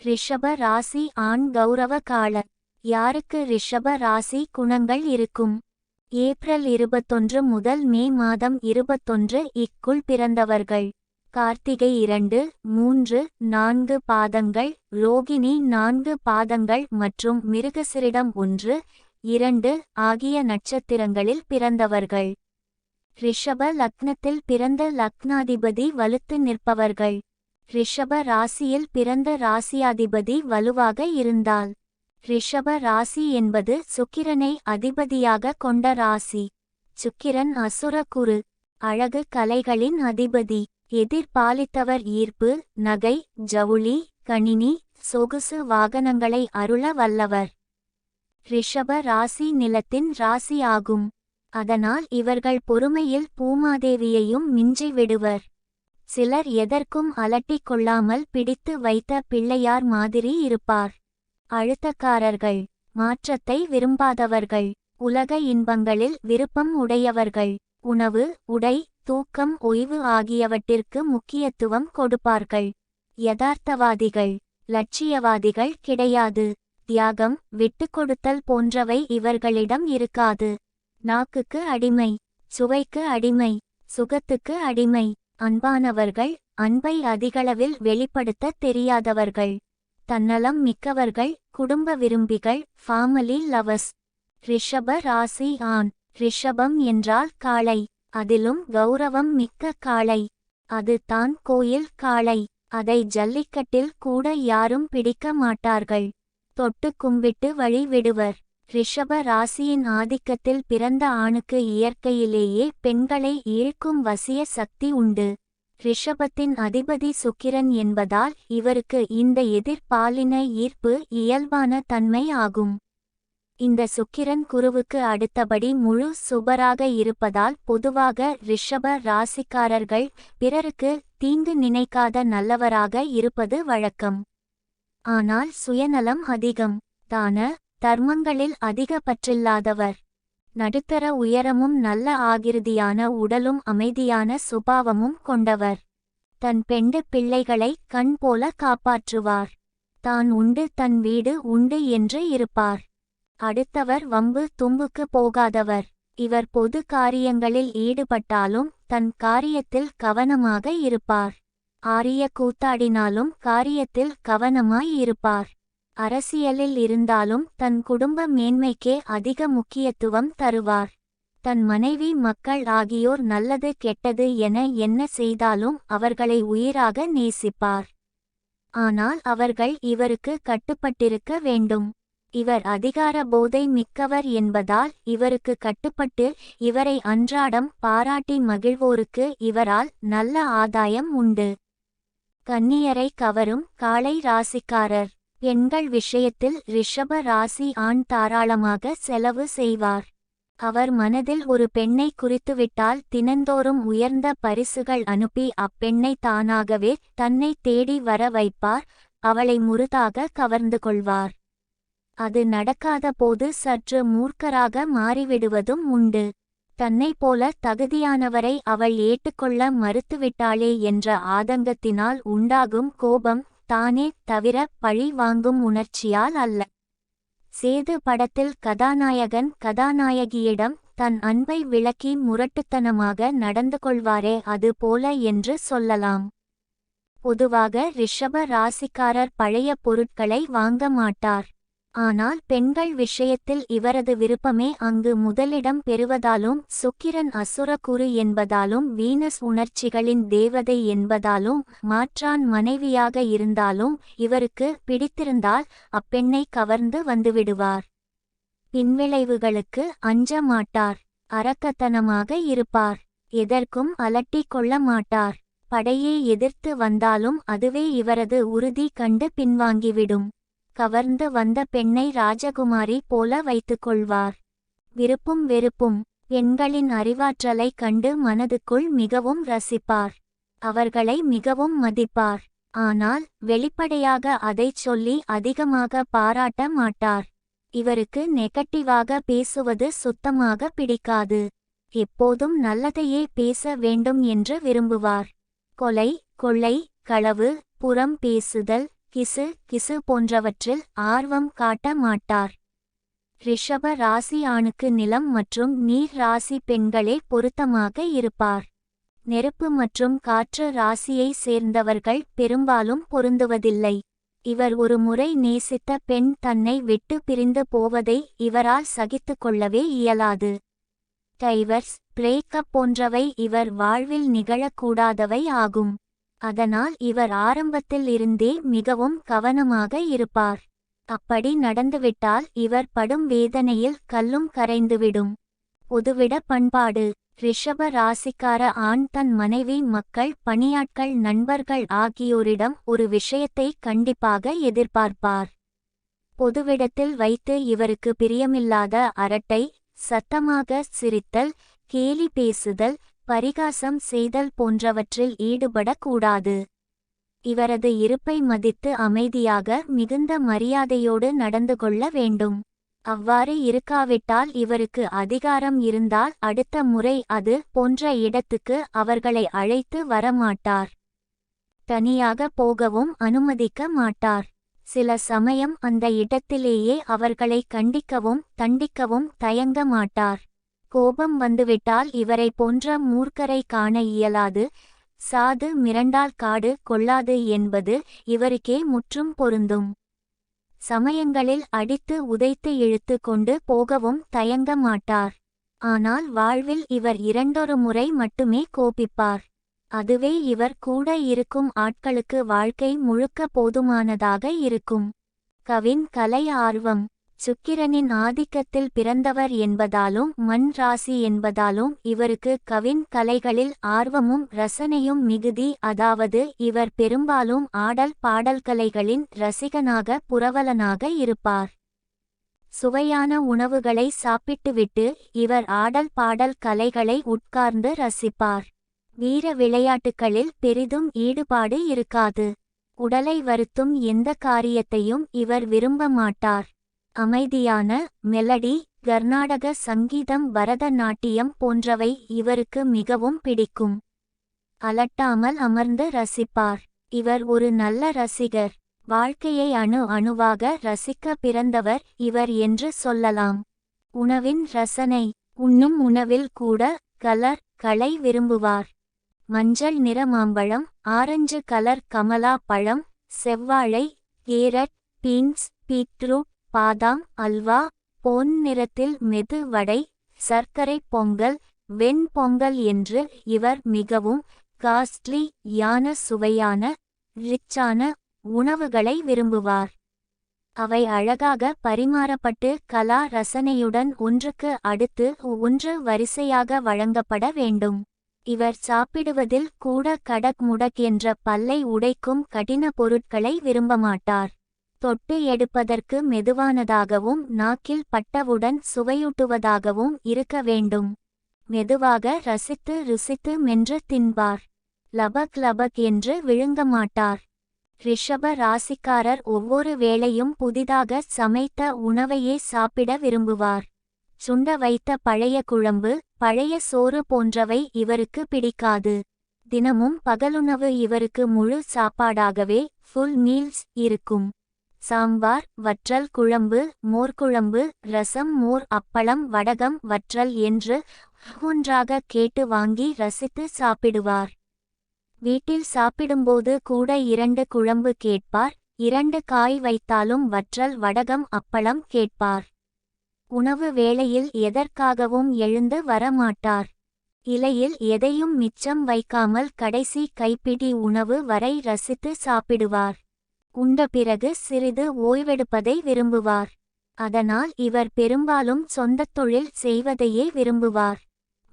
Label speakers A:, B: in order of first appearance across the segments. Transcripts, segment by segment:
A: ரிஷப ராசி ஆண் கௌரவ கால. யாருக்கு ரிஷப ராசி குணங்கள் இருக்கும்? ஏப்ரல் 21 முதல் மே மாதம் 21 இக்குள் பிறந்தவர்கள். கார்த்திகை 2, 3, 4 பாதங்கள், ரோகிணி 4 பாதங்கள் மற்றும் மிருகசிரிடம் 1, 2 ஆகிய நட்சத்திரங்களில் பிறந்தவர்கள். ரிஷப லக்னத்தில் பிறந்த லக்னாதிபதி வலுத்து நிற்பவர்கள். ரிஷப ராசியில் பிறந்த ராசியாதிபதி வலுவாக இருந்தால். ரிஷப ராசி என்பது சுக்கிரனை அதிபதியாக கொண்ட ராசி. சுக்கிரன் அசுர குரு. அழகு கலைகளின் அதிபதி. எதிர்பாலித்தவர் ஈர்ப்பு, நகை, ஜவுளி, கணினி, சொகுசு வாகனங்களை அருள வல்லவர். ரிஷப ராசி நிலத்தின் ராசி ஆகும். அதனால் இவர்கள் பொறுமையில் பூமாதேவியையும் மிஞ்சி விடுவர். சிலர் எதற்கும் அலட்டிக் கொள்ளாமல் பிடித்து வைத்த பிள்ளையார் மாதிரி இருப்பார். அழுத்தக்காரர்கள். மாற்றத்தை விரும்பாதவர்கள். உலக இன்பங்களில் விருப்பம் உடையவர்கள். உணவு, உடை, தூக்கம், ஓய்வு ஆகியவற்றிற்கு முக்கியத்துவம் கொடுப்பார்கள். யதார்த்தவாதிகள். லட்சியவாதிகள் கிடையாது. தியாகம், விட்டுக்கொடுத்தல் போன்றவை இவர்களிடம் இருக்காது. நாக்குக்கு அடிமை. சுவைக்கு அடிமை. சுகத்துக்கு அடிமை. அன்பானவர்கள். அன்பை அதிகளவில் வெளிப்படுத்த தெரியாதவர்கள். தன்னலம் மிக்கவர்கள். குடும்ப விரும்பிகள். Family lovers. ரிஷப ராசி ஆண். ரிஷபம் என்றால் காளை. அதிலும் கௌரவம் மிக்க காளை. அது தான் கோயில் காளை. அதை ஜல்லிக்கட்டில் கூட யாரும் பிடிக்க மாட்டார்கள். தொட்டு கும்பிட்டு வழி விடுவர். ரிஷப ராசியின் ஆதிக்கத்தில் பிறந்த ஆணுக்கு இயற்கையிலேயே பெண்களை ஈர்க்கும் வசிய சக்தி உண்டு. ரிஷபத்தின் அதிபதி சுக்கிரன் என்பதால் இவருக்கு இந்த எதிர்பாலின ஈர்ப்பு இயல்பான தன்மை ஆகும். இந்த சுக்கிரன் குருவுக்கு அடுத்தபடி முழு சுபராக இருப்பதால் பொதுவாக ரிஷப ராசிக்காரர்கள் பிறருக்கு தீங்கு நினைக்காத நல்லவராக இருப்பது வழக்கம். ஆனால் சுயநலம் அதிகம். தான தர்மங்களில் அதிக பற்றில்லாதவர். நடுத்தர உயரமும் நல்ல ஆகிருதியான உடலும் அமைதியான சுபாவமும் கொண்டவர். தன் பெண்டு பிள்ளைகளை கண் போல காப்பாற்றுவார். தான் உண்டு தன் வீடு உண்டு என்று இருப்பார். அடுத்தவர் வம்பு தும்புக்கு போகாதவர். இவர் பொது காரியங்களில் ஈடுபட்டாலும் தன் காரியத்தில் கவனமாக இருப்பார். ஆரிய கூத்தாடினாலும் காரியத்தில் கவனமாய் இருப்பார். அரசியலில் இருந்தாலும் தன் குடும்ப மேன்மைக்கே அதிக முக்கியத்துவம் தருவார். தன் மனைவி மக்கள் ஆகியோர் நல்லது கெட்டது என என்ன செய்தாலும் அவர்களை உயிராக நேசிப்பார். ஆனால் அவர்கள் இவருக்கு கட்டுப்பட்டிருக்க வேண்டும். இவர் அதிகார போதை மிக்கவர் என்பதால் இவருக்கு கட்டுப்பட்டு இவரை அன்றாடம் பாராட்டி மகிழ்வோருக்கு இவரால் நல்ல ஆதாயம் உண்டு. கன்னியரை கவரும் காளை ராசிக்காரர். பெண்கள் விஷயத்தில் ரிஷப ராசி ஆண் தாராளமாக செலவு செய்வார். அவர் மனதில் ஒரு பெண்ணை குறித்துவிட்டால் தினந்தோறும் உயர்ந்த பரிசுகள் அனுப்பி அப்பெண்ணை தானாகவே தன்னை தேடி வர வைப்பார். அவளை முழுதாக கவர்ந்து கொள்வார். அது நடக்காத போது சற்று மூர்க்கராக மாறிவிடுவதும் உண்டு. தன்னை போல தகுதியானவரை அவள் ஏற்றுக்கொள்ள மறுத்துவிட்டாளே என்ற ஆதங்கத்தினால் உண்டாகும் கோபம் தானே தவிர பழி வாங்கும் உணர்ச்சியால் அல்ல. சேது படத்தில் கதாநாயகன் கதாநாயகியிடம் தன் அன்பை விளக்கி முரட்டுத்தனமாக நடந்து கொள்வாரே அது போல என்று சொல்லலாம். பொதுவாக ரிஷப ராசிக்காரர் பழைய பொருட்களை வாங்க மாட்டார். ஆனால் பெண்கள் விஷயத்தில் இவரது விருப்பமே அங்கு முதலிடம் பெறுவதாலும் சுக்கிரன் அசுர குரு என்பதாலும் வீனஸ் உணர்ச்சிகளின் தேவதை என்பதாலும் மாற்றான் மனைவியாக இருந்தாலும் இவருக்கு பிடித்திருந்தால் அப்பெண்ணை கவர்ந்து வந்துவிடுவார். பின்விளைவுகளுக்கு அஞ்ச மாட்டார். அரக்கத்தனமாக இருப்பார். எதற்கும் அலட்டிக் கொள்ள மாட்டார். படையே எதிர்த்து வந்தாலும் அதுவே இவரது உறுதி கண்டு பின்வாங்கிவிடும். கவர்ந்து வந்த பெண்ணை ராஜகுமாரி போல வைத்துக்கொள்வார். விருப்பும் வெறுப்பும். பெண்களின் அறிவாற்றலை கண்டு மனதுக்குள் மிகவும் ரசிப்பார். அவர்களை மிகவும் மதிப்பார். ஆனால் வெளிப்படையாக அதைச் சொல்லி அதிகமாக பாராட்ட மாட்டார். இவருக்கு நெகட்டிவாக பேசுவது சுத்தமாக பிடிக்காது. எப்போதும் நல்லதையே பேச வேண்டும் என்று விரும்புவார். கொலை, கொள்ளை, களவு, புறம் பேசுதல், கிசு கிசு போன்றவற்றில் ஆர்வம் காட்ட மாட்டார். ரிஷப ராசி ஆணுக்கு நிலம் மற்றும் நீர் ராசி பெண்களே பொருத்தமாக இருப்பார். நெருப்பு மற்றும் காற்று ராசியை சேர்ந்தவர்கள் பெரும்பாலும் பொருந்துவதில்லை. இவர் ஒரு முறை நேசித்த பெண் தன்னை விட்டு பிரிந்து போவதை இவரால் சகித்து கொள்ளவே இயலாது. டைவர்ஸ், பிரேக்கப் போன்றவை இவர் வாழ்வில் நிகழக்கூடாதவை ஆகும். அதனால் இவர் ஆரம்பத்தில் இருந்தே மிகவும் கவனமாக இருப்பார். அப்படி நடந்துவிட்டால் இவர் படும் வேதனையில் கல்லும் கரைந்துவிடும். பொதுவிட பண்பாடு. ரிஷப ராசிக்கார ஆண் தன் மனைவி, மக்கள், பணியாட்கள், நண்பர்கள் ஆகியோரிடம் ஒரு விஷயத்தை கண்டிப்பாக எதிர்பார்ப்பார். பொதுவிடத்தில் வைத்து இவருக்கு பிரியமில்லாத அரட்டை, சத்தமாக சிரித்தல், கேலி பேசுதல், பரிகாசம் செய்தல் போன்றவற்றில் ஈடுபடக்கூடாது. இவரது இருப்பை மதித்து அமைதியாக மிகுந்த மரியாதையோடு நடந்து கொள்ள வேண்டும். அவ்வாறு இருக்காவிட்டால் இவருக்கு அதிகாரம் இருந்தால் அடுத்த முறை அது போன்ற இடத்துக்கு அவர்களை அழைத்து வரமாட்டார். தனியாக போகவும் அனுமதிக்க மாட்டார். சில சமயம் அந்த இடத்திலேயே அவர்களை கண்டிக்கவும் தண்டிக்கவும் தயங்க மாட்டார். கோபம் வந்துவிட்டால் இவரை போன்ற மூர்க்கரை காண இயலாது. சாது மிரண்டால் காடு கொள்ளாது என்பது இவருக்கே முற்றும் பொருந்தும். சமயங்களில் அடித்து உதைத்து இழுத்து கொண்டு போகவும் தயங்க மாட்டார். ஆனால் வாழ்வில் இவர் 2 முறை மட்டுமே கோபிப்பார். அதுவே இவர் கூட இருக்கும் ஆட்களுக்கு வாழ்க்கை முழுக்க போதுமானதாக இருக்கும். கவின் கலை ஆர்வம். சுக்கிரனின் ஆதிக்கத்தில் பிறந்தவர் என்பதாலும் மண் ராசி என்பதாலும் இவருக்கு கவின் கலைகளில் ஆர்வமும் ரசனையும் மிகுதி. அதாவது இவர் பெரும்பாலும் ஆடல் பாடல் கலைகளின் ரசிகனாக புரவலனாக இருப்பார். சுவையான உணவுகளை சாப்பிட்டுவிட்டு இவர் ஆடல் பாடல் கலைகளை உட்கார்ந்து ரசிப்பார். வீர விளையாட்டுகளில் பெரிதும் ஈடுபாடு இருக்காது. உடலை வருத்தும் எந்த காரியத்தையும் இவர் விரும்ப மாட்டார். அமைதியான மெலடி, கர்நாடக சங்கீதம், பரதநாட்டியம் போன்றவை இவருக்கு மிகவும் பிடிக்கும். அலட்டாமல் அமர்ந்து ரசிப்பார். இவர் ஒரு நல்ல ரசிகர். வாழ்க்கையை அணு அணுவாக ரசிக்க பிறந்தவர் இவர் என்று சொல்லலாம். உணவின் ரசனை. உண்ணும் உணவில் கூட கலர் களை விரும்புவார். மஞ்சள் நிற மாம்பழம், ஆரஞ்சு கலர் கமலா பழம், செவ்வாழை, கேரட், பீன்ஸ், பீட்ரூட், பாதாம், அல்வா, பொன் நிறத்தில் மெது வடை, சர்க்கரை பொங்கல், வெண் பொங்கல் என்று இவர் மிகவும் காஸ்ட்லி யான சுவையான ரிச்சான உணவுகளை விரும்புவார். அவை அழகாக பரிமாறப்பட்டு கலா ரசனையுடன் ஒன்றுக்கு அடுத்து ஒன்று வரிசையாக வழங்கப்பட வேண்டும். இவர் சாப்பிடுவதில் கூட கடக் முடக் என்ற பல்லை உடைக்கும் கடின பொருட்களை விரும்பமாட்டார். தொட்டு எடுப்பதற்கு மெதுவானதாகவும் நாக்கில் பட்டவுடன் சுவையூட்டுவதாகவும் இருக்க வேண்டும். மெதுவாக ரசித்து ருசித்து மென்று தின்பார். லபக் லபக் என்று விழுங்க மாட்டார். ரிஷப ராசிக்காரர் ஒவ்வொரு வேளையும் புதிதாக சமைத்த உணவையே சாப்பிட விரும்புவார். சுண்ட வைத்த பழைய குழம்பு, பழைய சோறு போன்றவை இவருக்கு பிடிக்காது. தினமும் பகலுணவு இவருக்கு முழு சாப்பாடாகவே ஃபுல் மீல்ஸ் இருக்கும். சாம்பார், வற்றல் குழம்பு, மோர்குழம்பு, ரசம், மோர், அப்பளம், வடகம், வற்றல் என்று ஒன்றாக கேட்டு வாங்கி ரசித்து சாப்பிடுவார். வீட்டில் சாப்பிடும்போது கூட 2 குழம்பு கேட்பார். 2 காய் வைத்தாலும் வற்றல், வடகம், அப்பளம் கேட்பார். உணவு வேளையில் எதற்காகவும் எழுந்து வரமாட்டார். இலையில் எதையும் மிச்சம் வைக்காமல் கடைசி கைப்பிடி உணவு வரை ரசித்து சாப்பிடுவார். உண்ட பிறகு சிறிது ஓய்வெடுப்பதை விரும்புவார். அதனால் இவர் பெரும்பாலும் சொந்தத் தொழில் செய்வதையே விரும்புவார்.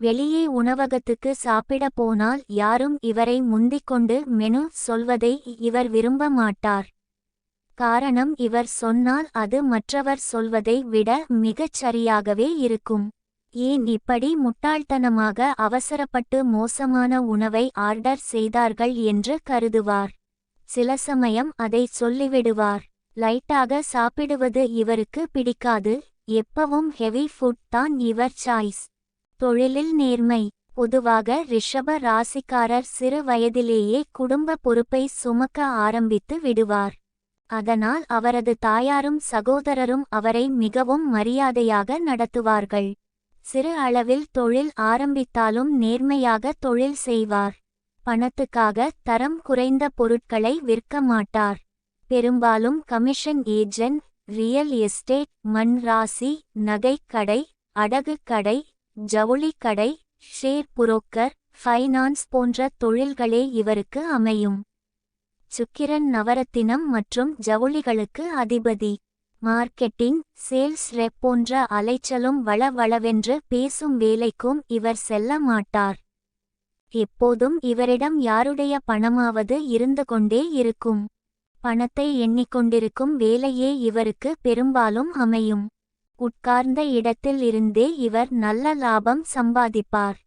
A: வெளியே உணவகத்துக்கு சாப்பிட போனால் யாரும் இவரை முந்திக்கொண்டு மெனு சொல்வதை இவர் விரும்ப மாட்டார். காரணம், இவர் சொன்னால் அது மற்றவர் சொல்வதை விட மிகச் சரியாகவே இருக்கும். ஏன் இப்படி முட்டாள்தனமாக அவசரப்பட்டு மோசமான உணவை ஆர்டர் செய்தார்கள் என்று கருதுவார். சில சமயம் அதை சொல்லிவிடுவார். லைட்டாக சாப்பிடுவது இவருக்கு பிடிக்காது. எப்பவும் ஹெவி ஃபுட் தான் இவர் சாய்ஸ். தொழிலில் நேர்மை. பொதுவாக ரிஷப ராசிக்காரர் சிறு வயதிலேயே குடும்ப பொறுப்பை சுமக்க ஆரம்பித்து விடுவார். அதனால் அவரது தாயாரும் சகோதரரும் அவரை மிகவும் மரியாதையாக நடத்துவார்கள். சிறு அளவில் தொழில் ஆரம்பித்தாலும் நேர்மையாக தொழில் செய்வார். பணத்துக்காக தரம் குறைந்த பொருட்களை விற்க மாட்டார். பெரும்பாலும் கமிஷன் ஏஜென்ட், ரியல் எஸ்டேட், மண் ராசி, நகைக்கடை, அடகுக்கடை, ஜவுளிக்கடை, ஷேர் புரோக்கர், ஃபைனான்ஸ் போன்ற தொழில்களே இவருக்கு அமையும். சுக்கிரன் நவரத்தினம் மற்றும் ஜவுளிகளுக்கு அதிபதி. மார்க்கெட்டிங், சேல்ஸ் ரெப் போன்ற அலைச்சலும் வளவளவென்று பேசும் வேலைக்கும் இவர் செல்ல மாட்டார். எப்போதும் இவரிடம் யாருடைய பணமாவது இருந்து கொண்டே இருக்கும். பணத்தை எண்ணிக்கொண்டிருக்கும் வேலையே இவருக்கு பெரும்பாலும் அமையும். உட்கார்ந்த இடத்தில் இருந்தே இவர் நல்ல லாபம் சம்பாதிப்பார்.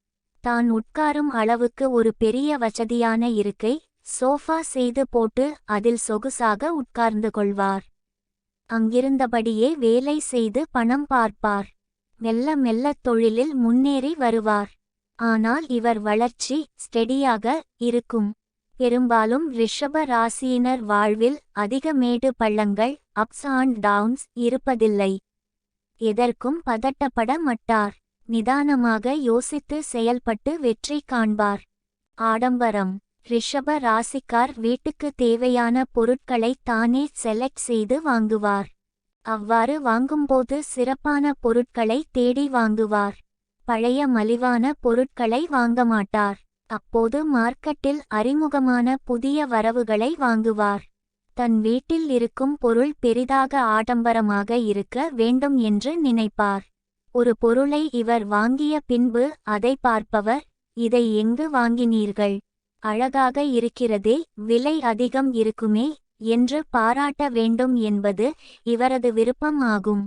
A: தான் உட்காரும் அளவுக்கு ஒரு பெரிய வசதியான இருக்கை, சோஃபா செய்து போட்டு அதில் சொகுசாக உட்கார்ந்து கொள்வார். அங்கிருந்தபடியே வேலை செய்து பணம் பார்ப்பார். மெல்ல மெல்ல தொழிலில் முன்னேறி வருவார். ஆனால் இவர் வளர்ச்சி ஸ்டெடியாக இருக்கும். பெரும்பாலும் ரிஷப ராசியினர் வாழ்வில் அதிக மேடு பள்ளங்கள், அப்ஸ் அண்ட் டவுன்ஸ் இருப்பதில்லை. எதற்கும் பதட்டப்பட மாட்டார். நிதானமாக யோசித்து செயல்பட்டு வெற்றி காண்பார். ஆடம்பரம். ரிஷப ராசிக்கார் வீட்டுக்கு தேவையான பொருட்களை தானே செலக்ட் செய்து வாங்குவார். அவ்வாறு வாங்கும்போது சிறப்பான பொருட்களை தேடி வாங்குவார். பழைய மலிவான பொருட்களை வாங்க மாட்டார். அப்போது மார்க்கெட்டில் அறிமுகமான புதிய வரவுகளை வாங்குவார். தன் வீட்டில் இருக்கும் பொருள் பெரிதாக ஆடம்பரமாக இருக்க வேண்டும் என்று நினைப்பார். ஒரு பொருளை இவர் வாங்கிய பின்பு அதை பார்ப்பவர், இதை எங்கு வாங்கினீர்கள்? அழகாக இருக்கிறதே, விலை அதிகம் இருக்குமே என்று பாராட்ட வேண்டும் என்பது இவரது விருப்பம் ஆகும்.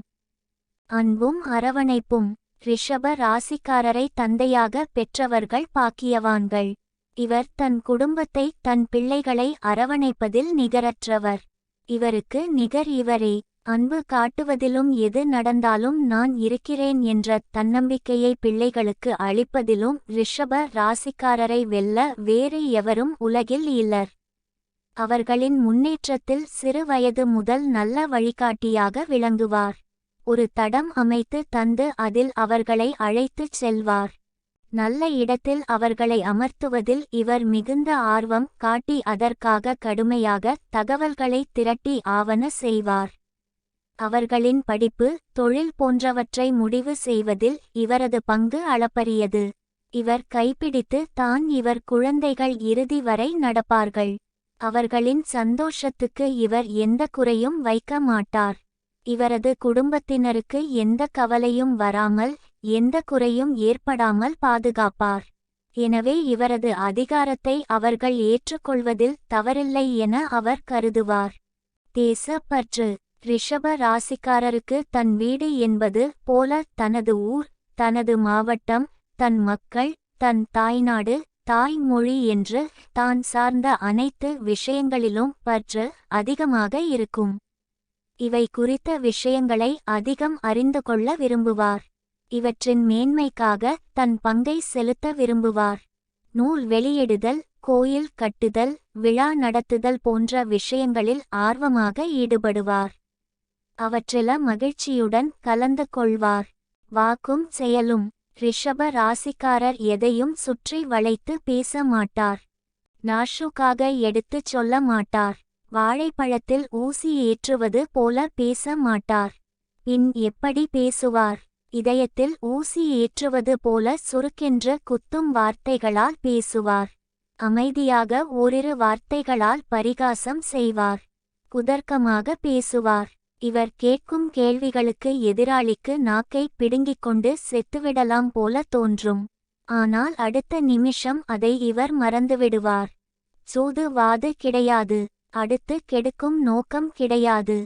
A: அன்பும் அரவணைப்பும். ரிஷப ராசிக்காரரை தந்தையாக பெற்றவர்கள் பாக்கியவான்கள். இவர் தன் குடும்பத்தை, தன் பிள்ளைகளை அரவணைப்பதில் நிகரற்றவர். இவருக்கு நிகர் இவரே. அன்பு காட்டுவதிலும் எது நடந்தாலும் நான் இருக்கிறேன் என்ற தன்னம்பிக்கையை பிள்ளைகளுக்கு அளிப்பதிலும் ரிஷப ராசிக்காரரை வெல்ல வேறு எவரும் உலகில் இல்லர். அவர்களின் முன்னேற்றத்தில் சிறு வயது முதல் நல்ல வழிகாட்டியாக விளங்குவார். ஒரு தடம் அமைத்து தந்து அதில் அவர்களை அழைத்துச் செல்வார். நல்ல இடத்தில் அவர்களை அமர்த்துவதில் இவர் மிகுந்த ஆர்வம் காட்டி அதற்காக கடுமையாக தகவல்களை திரட்டி ஆவண செய்வார். அவர்களின் படிப்பு, தொழில் போன்றவற்றை முடிவு செய்வதில் இவரது பங்கு அளப்பரியது. இவர் கைப்பிடித்து தான் இவர் குழந்தைகள் இறுதி வரை நடப்பார்கள். அவர்களின் சந்தோஷத்துக்கு இவர் எந்த குறையும் வைக்க மாட்டார். இவரது குடும்பத்தினருக்கு எந்த கவலையும் வராமல், எந்த குறையும் ஏற்படாமல் பாதுகாப்பார். எனவே இவரது அதிகாரத்தை அவர்கள் ஏற்றுக்கொள்வதில் தவறில்லை என அவர் கருதுவார். தேசப்பற்று. ரிஷப ராசிக்காரருக்கு தன் வீடு என்பது போல தனது ஊர், தனது மாவட்டம், தன் மக்கள், தன் தாய்நாடு, தாய்மொழி என்று தான் சார்ந்த அனைத்து விஷயங்களிலும் பற்று அதிகமாக இருக்கும். இவை குறித்த விஷயங்களை அதிகம் அறிந்து கொள்ள விரும்புவார். இவற்றின் மேன்மைக்காக தன் பங்கை செலுத்த விரும்புவார். நூல் வெளியிடுதல், கோயில் கட்டுதல், விழா நடத்துதல் போன்ற விஷயங்களில் ஆர்வமாக ஈடுபடுவார். அவற்றில மகிழ்ச்சியுடன் கலந்து கொள்வார். வாக்கும் செயலும். ரிஷப ராசிக்காரர் எதையும் சுற்றி வளைத்து பேச மாட்டார். நாஷுக்காக எடுத்துச் சொல்ல மாட்டார். வாழைப்பழத்தில் ஊசி ஏற்றுவது போல பேச மாட்டார். பின் எப்படி பேசுவார்? இதயத்தில் ஊசி ஏற்றுவது போல சுருக்கென்று குத்தும் வார்த்தைகளால் பேசுவார். அமைதியாக ஓரிரு வார்த்தைகளால் பரிகாசம் செய்வார். குதர்க்கமாக பேசுவார். இவர் கேட்கும் கேள்விகளுக்கு எதிராளிக்கு நாக்கை பிடுங்கிக் கொண்டு செத்துவிடலாம் போல தோன்றும். ஆனால் அடுத்த நிமிஷம் அதை இவர் மறந்துவிடுவார். சூதுவாது கிடையாது. அடுத்து கெடுக்கும் நோக்கம் கிடையாது.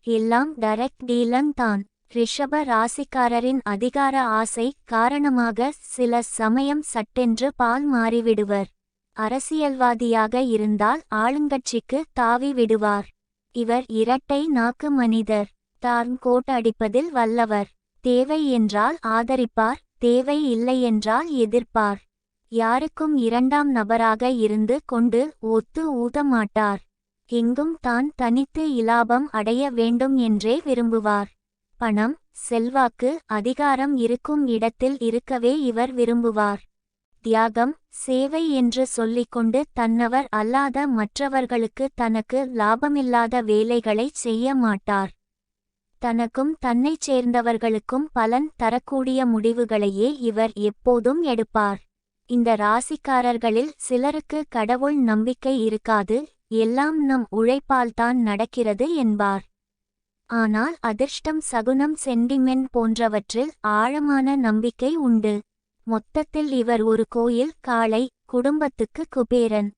A: எல்லாம் டைரக்ட் டீலன் தான். ரிஷப ராசிக்காரரின் அதிகார ஆசை காரணமாக சில சமயம் சட்டென்று பால் மாறிவிடுவர். அரசியல்வாதியாக இருந்தால் ஆளுங்கட்சிக்கு தாவி விடுவார். இவர் இரட்டை நாக்கு மனிதர். தான் கோட் அடிப்பதில் வல்லவர். தேவை என்றால் ஆதரிப்பார், தேவை இல்லை என்றால் எதிர்ப்பார். யாருக்கும் இரண்டாம் நபராக இருந்து கொண்டு ஒத்து ஊத மாட்டார். எங்கும் தான் தனித்து இலாபம் அடைய வேண்டும் என்றே விரும்புவார். பணம், செல்வாக்கு, அதிகாரம் இருக்கும் இடத்தில் இருக்கவே இவர் விரும்புவார். தியாகம், சேவை என்று சொல்லிக்கொண்டு தன்னவர் அல்லாத மற்றவர்களுக்கு தனக்கு லாபமில்லாத வேலைகளைச் செய்ய மாட்டார். தனக்கும் தன்னைச் சேர்ந்தவர்களுக்கும் பலன் தரக்கூடிய முடிவுகளையே இவர் எப்போதும் எடுப்பார். இந்த ராசிக்காரர்களில் சிலருக்கு கடவுள் நம்பிக்கை இருக்காது, எல்லாம் நம் உழைப்பால்தான் நடக்கிறது என்பார். ஆனால் அதிர்ஷ்டம், சகுனம், சென்டிமெண்ட் போன்றவற்றில் ஆழமான நம்பிக்கை உண்டு. மொத்தத்தில் இவர் ஒரு கோயில் காளை, குடும்பத்துக்கு குபேரன்.